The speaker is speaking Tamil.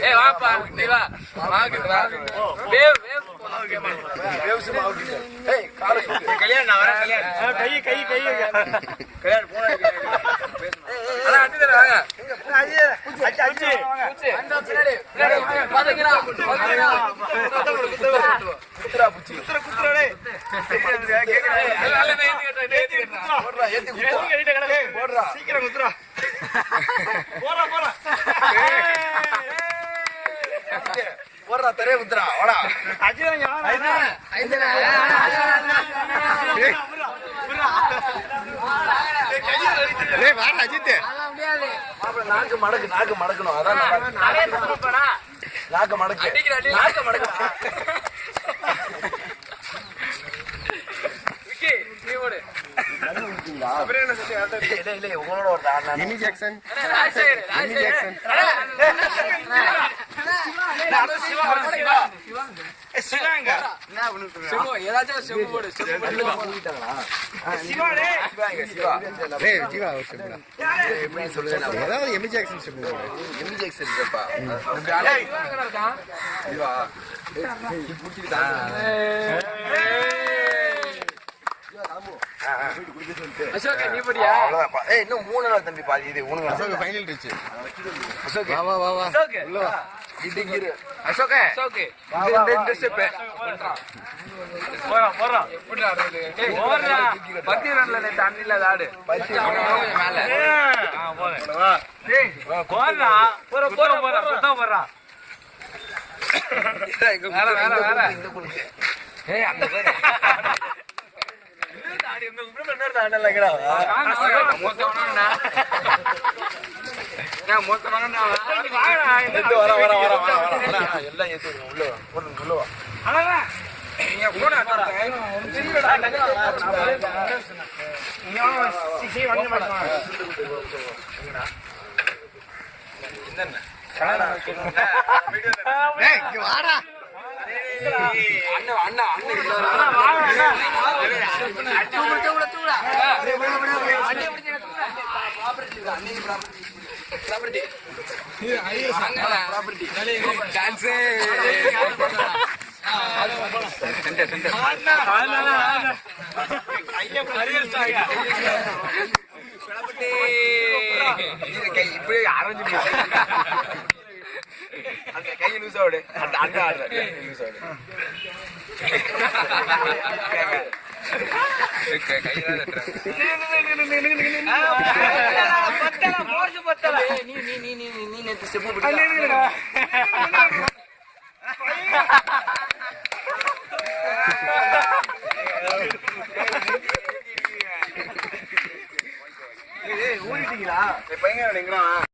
ஏய் வாப்பா நீ வா மாவுக்கு வா வேவ் ஏய் கால சுத்து கல்யாணம் நான் வரேன் கல்யாணம் கை கல்யாணம் போன் அட அண்ணி வாங்க அச்சி அந்த பின்னாடி பாத்தீங்களா குத்துறா புச்சி குத்துறா டேய் போடுறா ஏத்தி போடுறா சீக்கிரம் குத்துறா போறா போடுறா தரே குத்துறா வாடா அஜிரங்க வாடா ஐந்தனா டேய் வாடா அஜித் மாப்ள நாக்கு மடக்கணும் அதான் நாக்கு மடக்கு நாக்கு மடக்கு விக்கி நீ ஓடு அப்புறம் என்ன சொல்லியா இல்ல உங்களோட ஒரு மினி ஜாக்சன் மினி ஜாக்சன் சிவாங்க என்ன பண்ணிட்டு சிவா ஏதாச்சும் சிவா போடு சிவா பண்ணிட்டாங்களா சிவா டேய் சிவா சிவா எப்படி சொல்லுங்க ஏதாவது Amy Jackson Siva Amy Jackson இருப்பா சிவா நீ புடிச்சிட்டா அசோக் நீ படியா ஏய் இன்னும் 3 நாள் தம்பி பாதி இது உனக்கு அசோக் ஃபைனல் ரீச் அசோக் வா அசோக் உள்ள வா இடிங்கிரு அசோக் இந்த ஸ்டெப் பண்றா போறா எப்படி ஆடுறது டேய் போறா 10 ரன்ல நீ தண்ணில ஆடு 10 மேல போறா டேய் போறா சுத்தம் போறா வேற இந்த குளிச்சு ஏய் அந்த பேர் ஆடி இந்த உப்ரமன்னர் தாண்டலங்கடா மொத்தவனா நான் மொத்தவனா வாடா இந்த வர எல்லாம் ஏத்து உள்ள வா அடடா நீங்க போடா சிங்கடா நீ சிசி வந்து மாட்டா எங்கடா என்னன்னா காணா வீடியோ டேய் இங்க வாடா அண்ணா இப்படி அரைஞ்சு அந்த கையை லூஸ் ஆடு அந்த அண்டா ஆடுற லூஸ் ஆடு நீ நேத்து ஸ்டெப் ஓடிட்டீங்களா பையன்